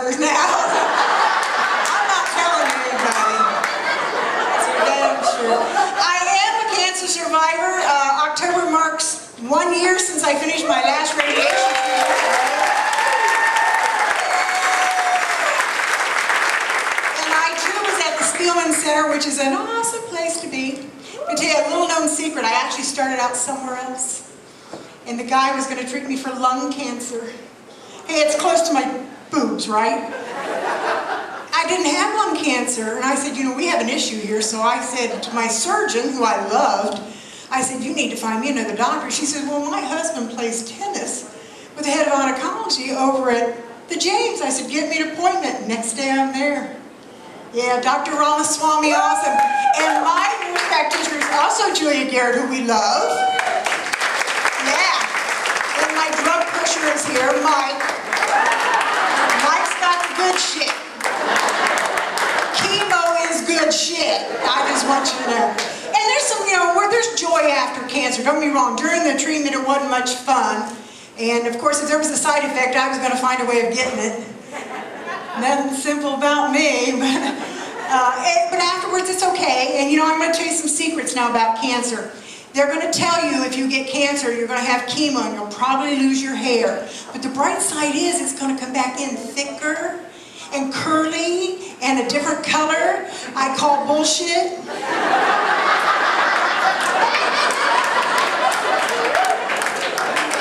survivors now. I'm not telling anybody. That's for damn sure. I am a cancer survivor. October marks 1 year since I finished my last radiation treatment. And I too was at the Spielman Center, which is an awesome place to be. To tell you a little known secret, I actually started out somewhere else. And the guy was going to treat me for lung cancer. Hey, it's close to my boobs, right? I didn't have lung cancer. And I said, you know, we have an issue here. So I said to my surgeon, who I loved, I said, you need to find me another doctor. She said, well, my husband plays tennis with the head of oncology over at the James. I said, get me an appointment. Next day I'm there. Yeah, Dr. Ramaswamy, awesome. And my nurse practitioner is also Julia Garrett, who we love. Yeah. And my drug pusher is here, Mike. Mike's got the good shit. Chemo is good shit. I just want you to know. And there's some, you know, where there's joy after cancer. Don't get me wrong. During the treatment, it wasn't much fun. And of course, if there was a side effect, I was going to find a way of getting it. Nothing simple about me, but afterwards it's okay. And you know, I'm going to tell you some secrets now about cancer. They're going to tell you if you get cancer, you're going to have chemo and you'll probably lose your hair. But the bright side is it's going to come back in thicker and curly and a different color. I call bullshit.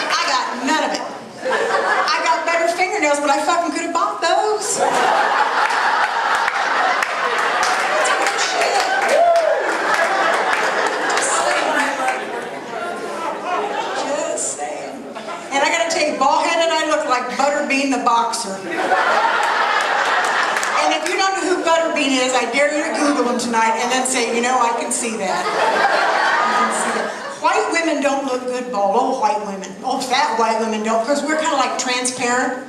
I got none of it. I got better fingernails, but I fucking could have bought those. That's bullshit. Just saying. And I gotta tell you, bald-headed, I look like Butterbean the boxer. And if you don't know who Butterbean is, I dare you to Google him tonight and then say, you know, I can see that. I can see that. White women don't look good bald, old white women. Old fat white women don't, because we're kind of like transparent.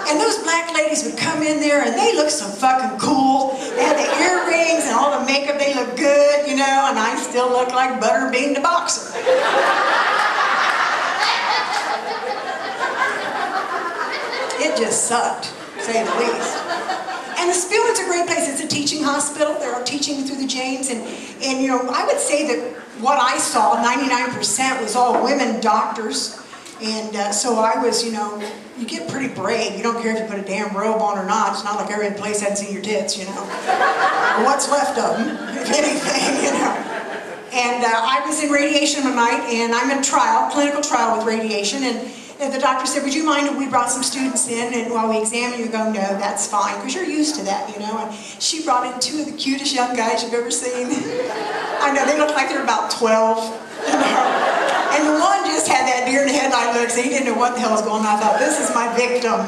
And those black ladies would come in there and they look so fucking cool. They had the earrings and all the makeup, they look good, you know, and I still look like Butterbean the boxer. It just sucked, to say the least. And the Spielman's a great place. It's a teaching hospital. They're teaching through the James. And you know, I would say that what I saw, 99% was all women doctors. And so I was, you know, you get pretty brave. You don't care if you put a damn robe on or not. It's not like every place hadn't seen your tits, you know. Or what's left of them, if anything, you know. And I was in radiation one night, and I'm in a trial, clinical trial with radiation. And the doctor said, would you mind if we brought some students in and while we examine you, go, no, that's fine, because you're used to that, you know. And she brought in two of the cutest young guys you've ever seen. I know, they look like they're about 12, you know. And the one just had that deer in the headlight look, so he didn't know what the hell was going on. I thought, this is my victim.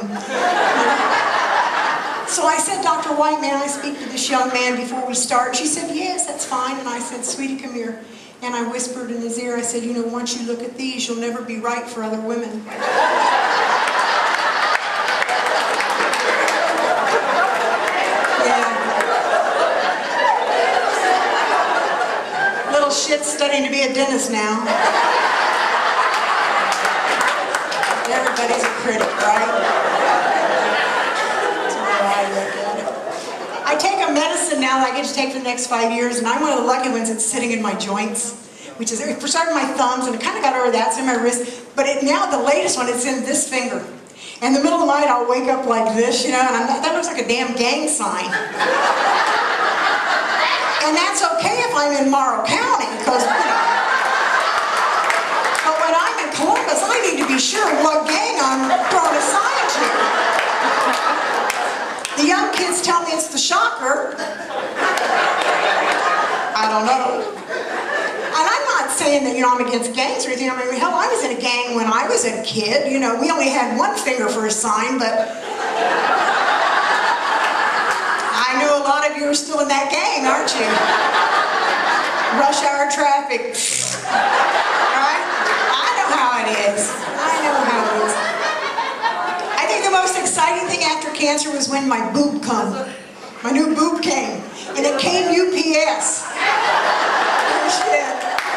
So I said, Dr. White, may I speak to this young man before we start? She said, yes, that's fine. And I said, sweetie, come here. And I whispered in his ear, I said, you know, once you look at these, you'll never be right for other women. Yeah. Little shit's studying to be a dentist now. Everybody's a critic, right? That's the way I look at it. I take a medicine now that I get to take for the next 5 years, and I'm one of the lucky ones that's sitting in my joints, which is, for starting, my thumbs, and I kind of got over that, it's in my wrist, but now the latest one, it's in this finger. In the middle of the night, I'll wake up like this, you know, and that looks like a damn gang sign. And that's okay if I'm in Morrow County, because, you know, but when I'm in Columbus, I need to be sure what gang I'm throwing a sign to. The young kids tell me it's the shocker. I don't know. And I'm not saying that, you know, I'm against gangs or anything. I mean, hell, I was in a gang when I was a kid. You know, we only had one finger for a sign, but I know a lot of you are still in that gang, aren't you? Rush hour traffic. Right? I know how it is. I know how it is. I think the most exciting thing after cancer was when my boob come. My new boob came. And it came UPS. Oh, shit.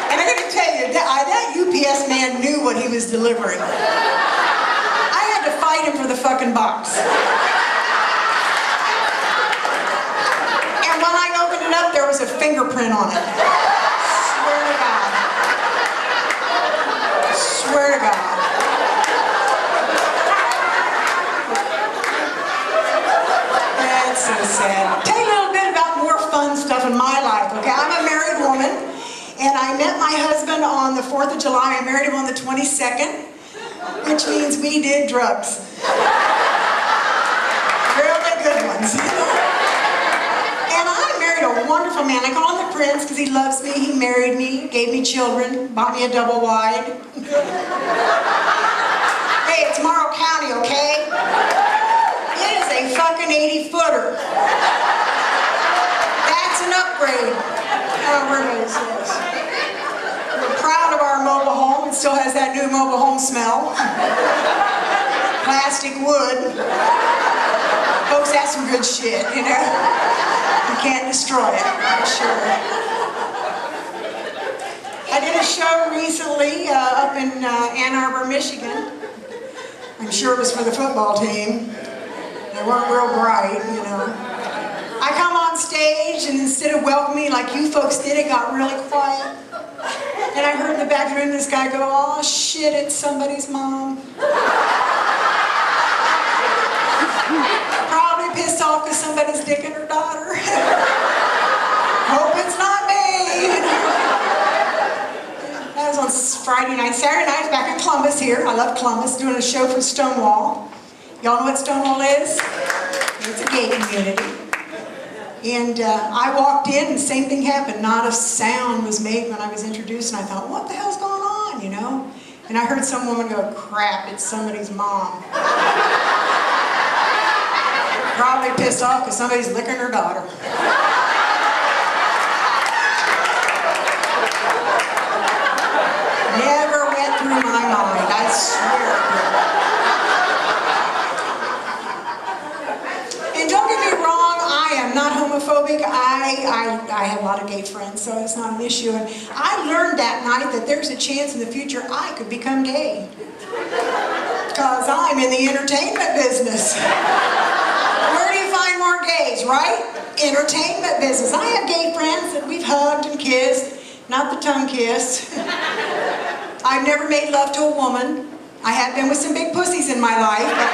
And I gotta tell you, that UPS man knew what he was delivering. I had to fight him for the fucking box. it up, there was a fingerprint on it. Swear to God. Swear to God. That's so sad. Tell you a little bit about more fun stuff in my life, okay? I'm a married woman, and I met my husband on the 4th of July. I married him on the 22nd, which means we did drugs. Really good ones. And I married a wonderful man. I call him the Prince because he loves me. He married me, gave me children, bought me a double wide. Hey, it's Morrow County, okay? It is a fucking 80-footer. That's an upgrade. However it is. We're proud of our mobile home. It still has that new mobile home smell. Plastic wood. Folks, that's some good shit, you know? You can't destroy it, I'm sure. I did a show recently up in Ann Arbor, Michigan. I'm sure it was for the football team. They weren't real bright, you know. I come on stage, and instead of welcoming like you folks did, it got really quiet. And I heard in the back room this guy go, "Oh shit, it's somebody's mom." Probably pissed off because somebody's dicking her daughter. Hope it's not me. That was on Friday night. Saturday night, I was back in Columbus here. I love Columbus, doing a show for Stonewall. Y'all know what Stonewall is? It's a gay community. And I walked in, and the same thing happened. Not a sound was made when I was introduced, and I thought, what the hell's going on, you know? And I heard some woman go, "Crap, it's somebody's mom." Probably pissed off because somebody's licking her daughter. Never went through my mind, I swear. And don't get me wrong, I am not homophobic. I have a lot of gay friends, so it's not an issue. And I learned that night that there's a chance in the future I could become gay. Because I'm in the entertainment business. Where do you find more gays, right? Entertainment business. I have gay friends that we've hugged and kissed, not the tongue kiss. I've never made love to a woman. I have been with some big pussies in my life, but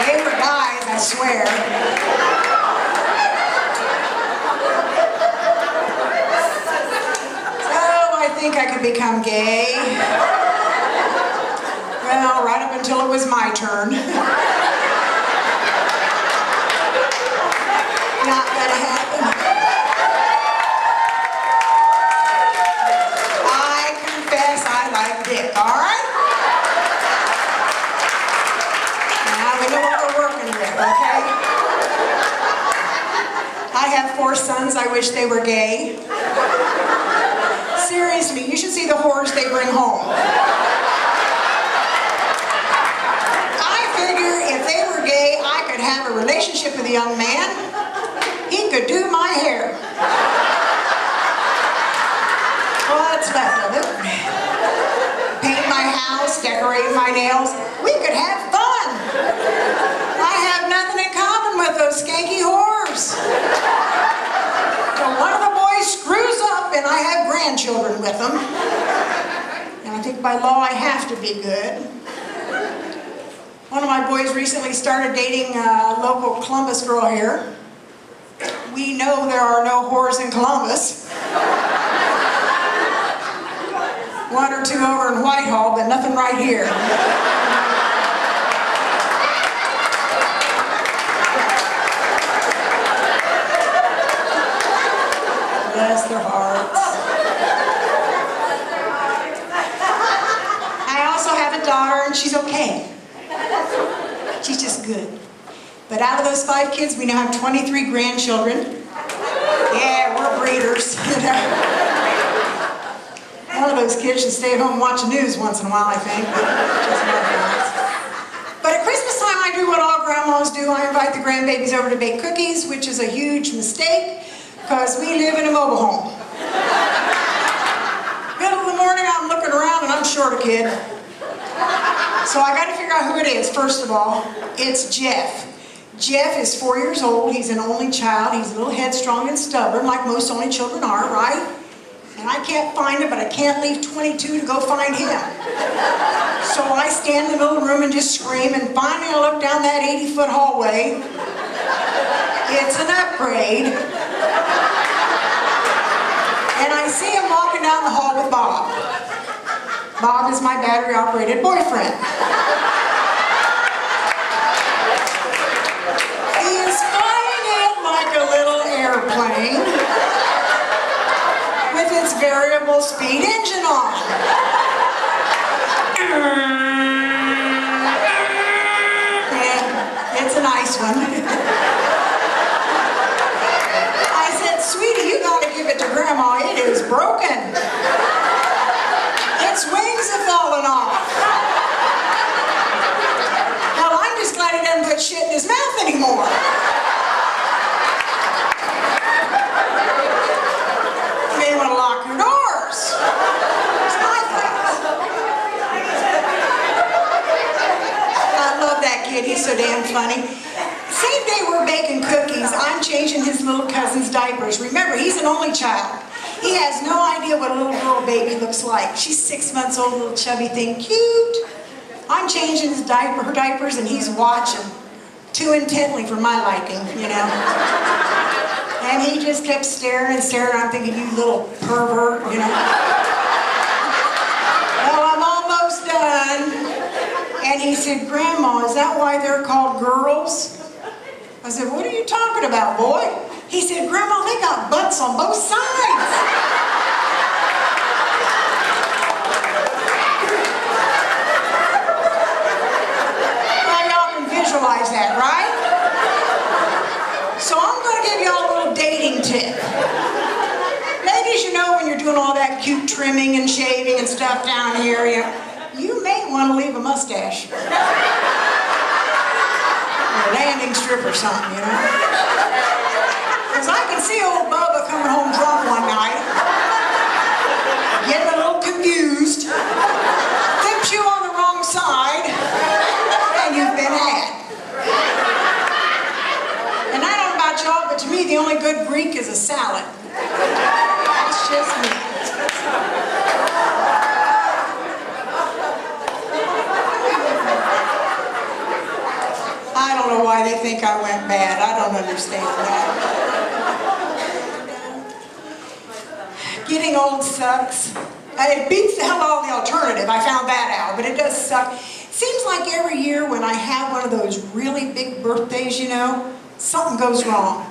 they were guys, I swear. So I think I could become gay. Well, right up until it was my turn. Not gonna happen. I confess I like dick, all right? Now we know what we're working with, okay? I have 4 sons. I wish they were gay. Seriously, you should see the horrors they bring home. I could have a relationship with a young man. He could do my hair. What's left of it? Paint my house, decorate my nails. We could have fun. I have nothing in common with those skanky whores. So one of the boys screws up and I have grandchildren with them. And I think by law I have to be good. One of my boys recently started dating a local Columbus girl here. We know there are no whores in Columbus. 1 or 2 over in Whitehall, but nothing right here. Bless their hearts. I also have a daughter, and she's okay. She's just good. But out of those 5 kids, we now have 23 grandchildren. Yeah, we're breeders. One of those kids should stay at home and watch the news once in a while, I think. But at Christmas time, I do what all grandmas do. I invite the grandbabies over to bake cookies, which is a huge mistake, because we live in a mobile home. Middle of the morning, I'm looking around, and I'm short a kid. So I got to figure out who it is, first of all. It's Jeff. Jeff is 4 years old. He's an only child. He's a little headstrong and stubborn, like most only children are, right? And I can't find him, but I can't leave 22 to go find him. So I stand in the middle of the room and just scream, and finally I look down that 80-foot hallway. It's an upgrade. And I see him walking down the hall with Bob. Bob is my battery-operated boyfriend. He is flying in like a little airplane with its variable speed engine on. And it's a nice one. I said, sweetie, you gotta give it to Grandma. It is broken. Its wings have fallen off. Hell, I'm just glad he doesn't put shit in his mouth anymore. You may want to lock your doors. It's my place. I love that kid. He's so damn funny. Same day we're baking cookies, I'm changing his little cousin's diapers. Remember, he's an only child. He has no idea what a little girl baby looks like. She's 6 months old, little chubby thing, cute. I'm changing her diapers, and he's watching too intently for my liking, you know. And he just kept staring and staring. I'm thinking, you little pervert, you know. Well, I'm almost done. And he said, Grandma, is that why they're called girls? I said, what are you talking about, boy? He said, Grandma, they got butts on both sides. Now y'all can visualize that, right? So I'm going to give y'all a little dating tip. Ladies, you know when you're doing all that cute trimming and shaving and stuff down here, you may want to leave a mustache. Or a landing strip or something, you know? Because I can see old Bubba coming home drunk one night, getting a little confused, flips you on the wrong side, and you've been had. And I don't know about y'all, but to me, the only good Greek is a salad. That's just me. I don't know why they think I went bad. I don't understand that. Getting old sucks. It beats the hell out of the alternative. I found that out, but it does suck. Seems like every year when I have one of those really big birthdays, you know, something goes wrong.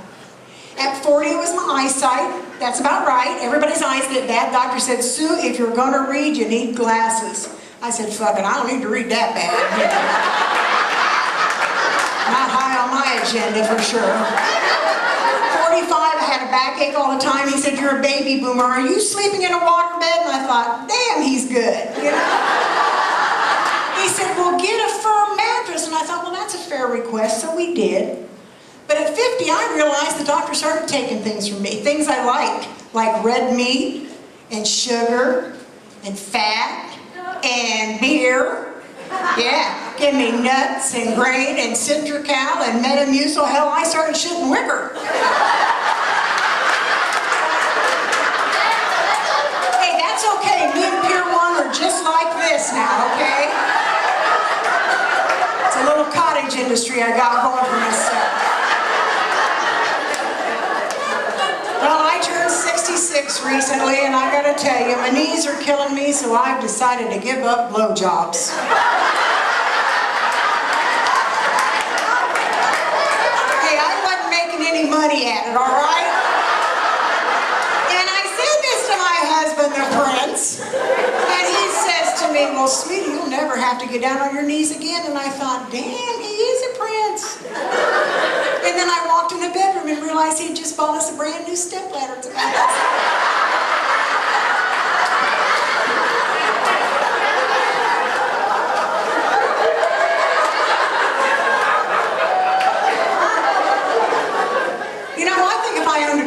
At 40, it was my eyesight. That's about right. Everybody's eyes get bad. Doctor said, Sue, if you're going to read, you need glasses. I said, fuck it, I don't need to read that bad. Not high on my agenda, for sure. 45, I had a backache all the time. He said, you're a baby boomer. Are you sleeping in a waterbed? And I thought, damn, he's good. You know? He said, well, get a firm mattress. And I thought, well, that's a fair request, so we did. But at 50, I realized the doctor started taking things from me. Things I like red meat, and sugar, and fat, and beer. Yeah, give me nuts and grain and Citrical and Metamucil. Hell, I started shitting wicker. Hey, that's okay. Me and Pier 1 are just like this now, okay? It's a little cottage industry I got going for myself. Well, I turned 66 recently, and I gotta tell you, my knees are killing me, so I've decided to give up blowjobs. Money at it, all right? And I said this to my husband, the prince, and he says to me, well, sweetie, you'll never have to get down on your knees again. And I thought, damn, he is a prince. And then I walked in the bedroom and realized he'd just bought us a brand new stepladder. It's about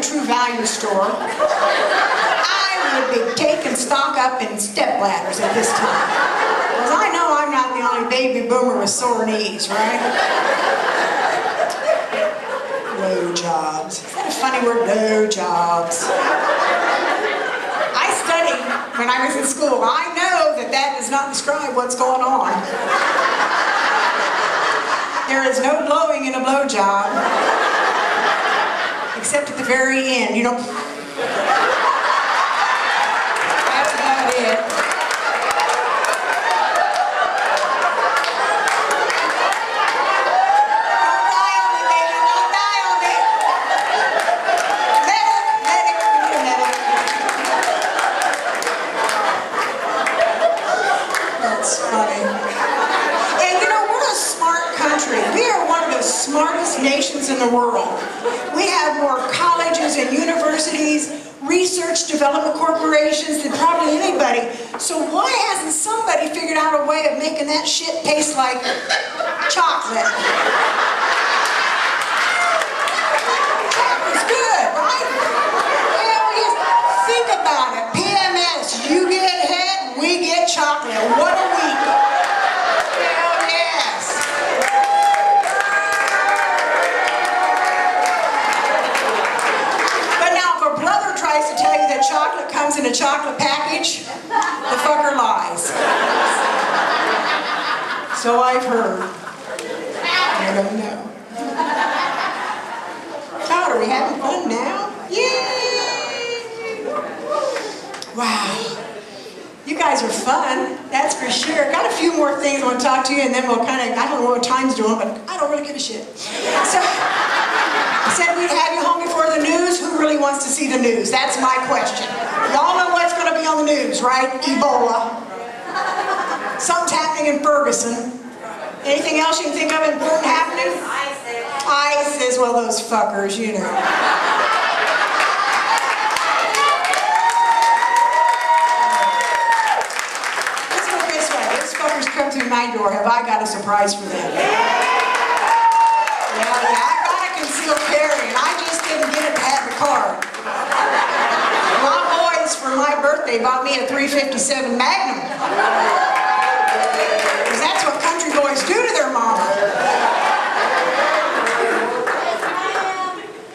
True Value store, I would be taking stock up in step ladders at this time. Because I know I'm not the only baby boomer with sore knees, right? Blowjobs. Is that a funny word? Blowjobs. I studied when I was in school. I know that that does not describe what's going on. There is no blowing in a blowjob. Except at the very end, you know. That's about it. Smartest nations in the world. We have more colleges and universities, research development corporations than probably anybody. So why hasn't somebody figured out a way of making that shit taste like chocolate? It's good, right? Hell yes. Think about it. PMS, you get head, we get chocolate. What a week. Chocolate comes in a chocolate package, the fucker lies. So I've heard. I don't know. Todd, are we having fun now? Yay! Wow. You guys are fun, that's for sure. Got a few more things I want to talk to you, and then we'll kind of, I don't know what time's doing, but I don't really give a shit. So, I said we'd have you home before the news. Who really wants to see the news? That's my question. Y'all know what's going to be on the news, right? Ebola. Something's happening in Ferguson. Anything else you can think of important happening? ISIS. Well, those fuckers, you know. Let's go this way. Those fuckers come through my door. Have I got a surprise for them? Yeah, I got a concealed carry, and I just didn't get it to have the card. My boys, for my birthday, bought me a .357 Magnum. Because that's what country boys do to their mama.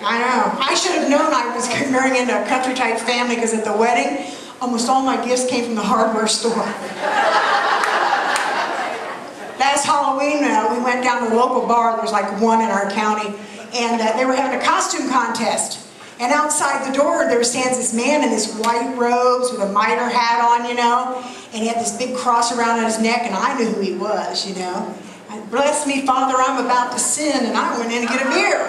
I know. I should have known I was marrying into a country-type family, because at the wedding, almost all my gifts came from the hardware store. Last Halloween, we went down to the local bar. There was like one in our county, and they were having a costume contest. And outside the door, there stands this man in this white robes with a mitre hat on, you know, and he had this big cross around his neck, and I knew who he was, you know. Bless me, Father, I'm about to sin, and I went in to get a beer.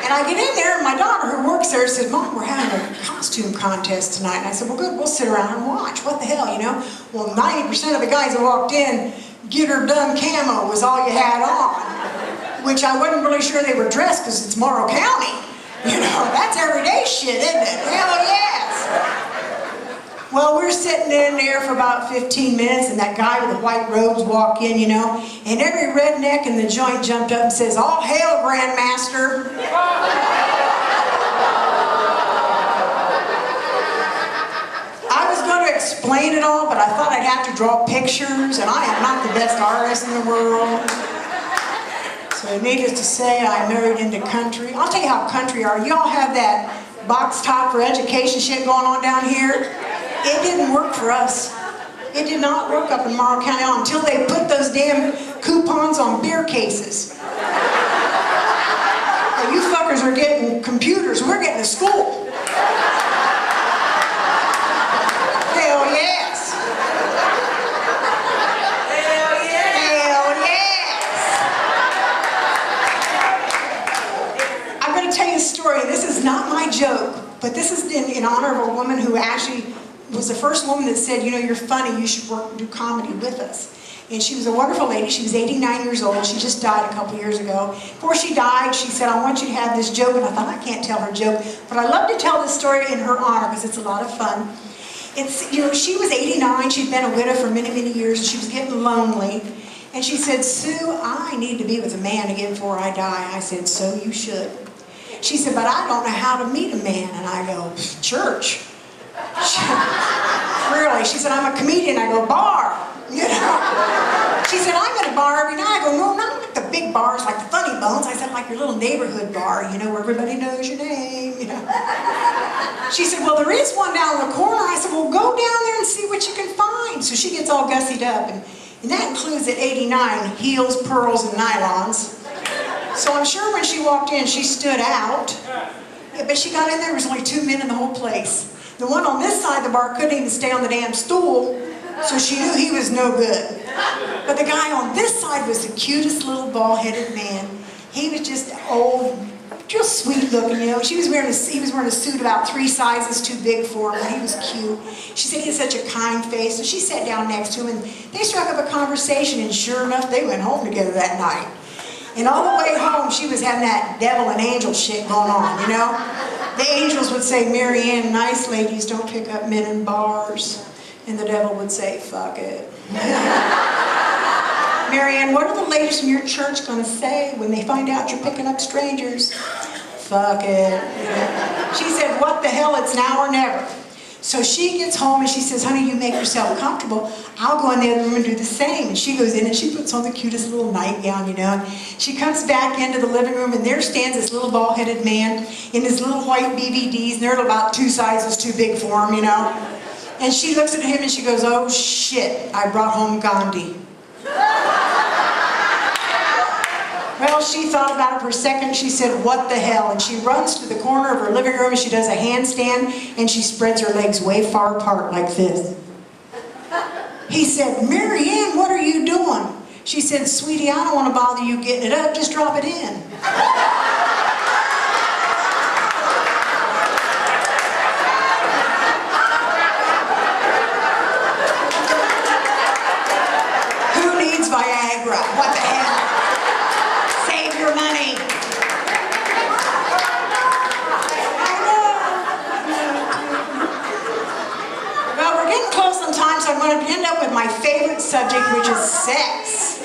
And I get in there, and my daughter, who works there, said, Mom, we're having a costume contest tonight. And I said, well, good, we'll sit around and watch. What the hell, you know? Well, 90% of the guys that walked in, get her done camo was all you had on. Which I wasn't really sure they were dressed, because it's Morrow County. You know, that's everyday shit, isn't it? Hell yes. Well, we're sitting in there for about 15 minutes, and that guy with the white robes walked in, you know, and every redneck in the joint jumped up and says, all hail, Grandmaster. I was going to explain it all, but I thought I'd have to draw pictures, and I am not the best artist in the world. So needless to say, I married into country. I'll tell you how country are. Y'all have that box top for education shit going on down here? It didn't work for us. It did not work up in Morrow County until they put those damn coupons on beer cases. Now, you fuckers are getting computers. We're getting a school. Hell yes. Hell yes. Hell yes. I'm going to tell you a story. This is not my joke, but this is in honor of a woman who actually was the first woman that said, you know, you're funny, you should do comedy with us. And she was a wonderful lady. She was 89 years old. She just died a couple years ago. Before she died, she said, I want you to have this joke. And I thought, I can't tell her joke, but I love to tell this story in her honor because it's a lot of fun. It's, you know, she was 89. She'd been a widow for many, many years, and she was getting lonely. And she said, Sue, I need to be with a man again before I die. I said, so you should. She said, but I don't know how to meet a man. And I go, church. Really? She said, I'm a comedian. I go, bar. You know? She said, I'm at a bar every night. I go, no, not like the big bars, like the funny Bones? I said, like your little neighborhood bar, you know, where everybody knows your name, you know. She said, well, there is one down in the corner. I said, well, go down there and see what you can find. So she gets all gussied up, and that includes at 89, heels, pearls, and nylons. So I'm sure when she walked in, she stood out. Yeah, but she got in there was only 2 men in the whole place. The one on this side of the bar couldn't even stay on the damn stool, so she knew he was no good. But the guy on this side was the cutest little bald-headed man. He was just old, just sweet looking, you know. He was wearing a suit about 3 sizes too big for him, but he was cute. She said he had such a kind face, so she sat down next to him, and they struck up a conversation, and sure enough, they went home together that night. And all the way home, she was having that devil and angel shit going on, you know? The angels would say, Mary Ann, nice ladies don't pick up men in bars. And the devil would say, fuck it. Mary Ann, what are the ladies in your church going to say when they find out you're picking up strangers? Fuck it. She said, what the hell, it's now or never. So she gets home and she says, honey, you make yourself comfortable. I'll go in the other room and do the same. And she goes in and she puts on the cutest little nightgown, you know. She comes back into the living room and there stands this little bald-headed man in his little white BVDs, and they're about 2 sizes too big for him, you know. And she looks at him and she goes, oh shit, I brought home Gandhi. Well, she thought about it for a second. She said, what the hell? And she runs to the corner of her living room and she does a handstand and she spreads her legs way far apart like this. He said, Mary Ann, what are you doing? She said, sweetie, I don't want to bother you getting it up. Just drop it in. Who needs Viagra? What the hell? Money. Well, we're getting close on time, so I'm going to end up with my favorite subject, which is sex.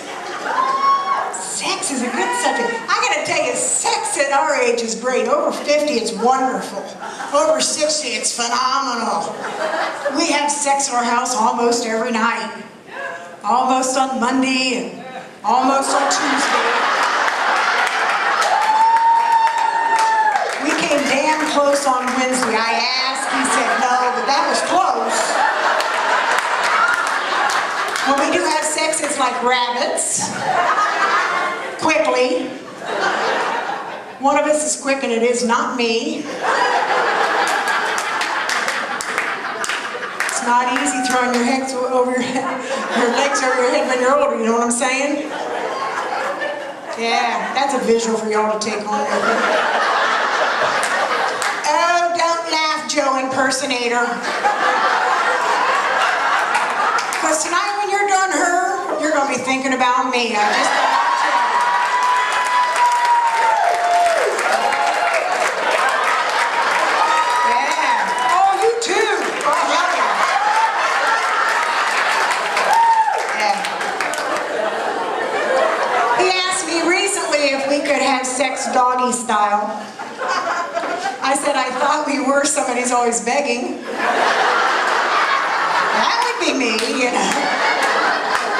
Sex is a good subject. I got to tell you, sex at our age is great. Over 50, it's wonderful. Over 60, it's phenomenal. We have sex in our house almost every night. Almost on Monday and almost on Tuesday. Damn close on Wednesday. I asked, he said no, but that was close. When we do have sex, it's like rabbits. Quickly. One of us is quick and it is not me. It's not easy throwing your legs over your head, your legs over your head when you're older, you know what I'm saying? Yeah, that's a visual for y'all to take on. Oh, don't laugh, Joe impersonator. Because tonight when you're done her, you're going to be thinking about me. I just thought I'd tell you. Yeah. Oh, you too. Oh, yeah. He asked me recently if we could have sex doggy style. I said, I thought we were. Somebody's always begging. That would be me, you know.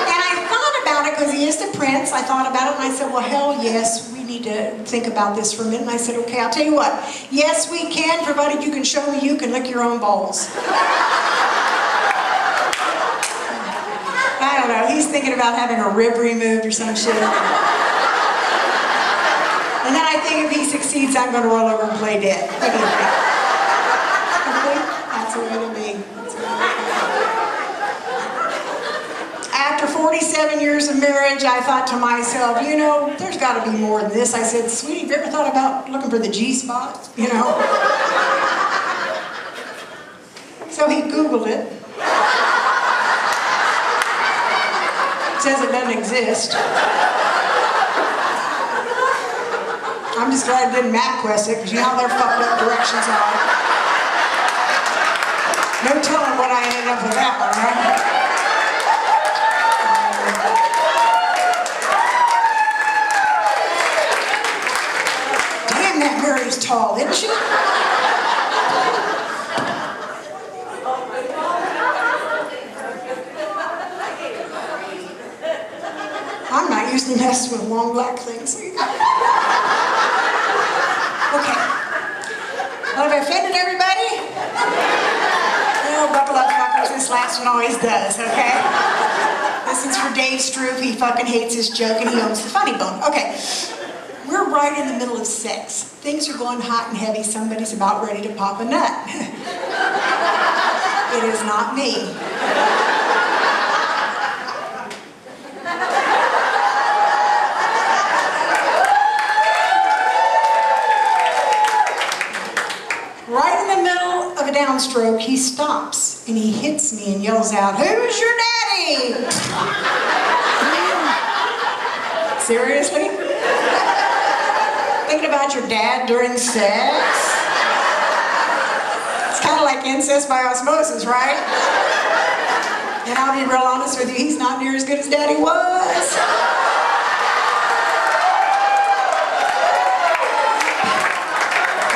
And I thought about it because he is the prince. I thought about it and I said, well, hell yes, we need to think about this for a minute. And I said, okay, I'll tell you what. Yes, we can, provided you can show me you can lick your own balls. I don't know. He's thinking about having a rib removed or some shit. And then I think if he succeeds, I'm going to roll over and play dead. What do you think? That's the way to be. After 47 years of marriage, I thought to myself, you know, there's got to be more than this. I said, sweetie, have you ever thought about looking for the G-spot? You know? So he Googled it. It says it doesn't exist. I'm just glad I didn't MapQuest it, because you know how their fucked up directions are. No telling what I ended up with that one, right? Damn, that Mary's tall, isn't she? I'm not usually mess with long black things. Okay. Well, have I offended everybody? Well, buckle up, fuckers. This last one always does, okay? This is for Dave Struve. He fucking hates his joke and he owns the funny bone. Okay. We're right in the middle of sex. Things are going hot and heavy. Somebody's about ready to pop a nut. It is not me. Right in the middle of a downstroke, he stops and he hits me and yells out, "Who's your daddy?" Seriously? Thinking about your dad during sex? It's kind of like incest by osmosis, right? And I'll be real honest with you, he's not near as good as Daddy was.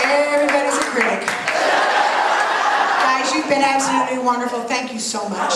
Everybody's a critic. Guys, you've been absolutely wonderful. Thank you so much.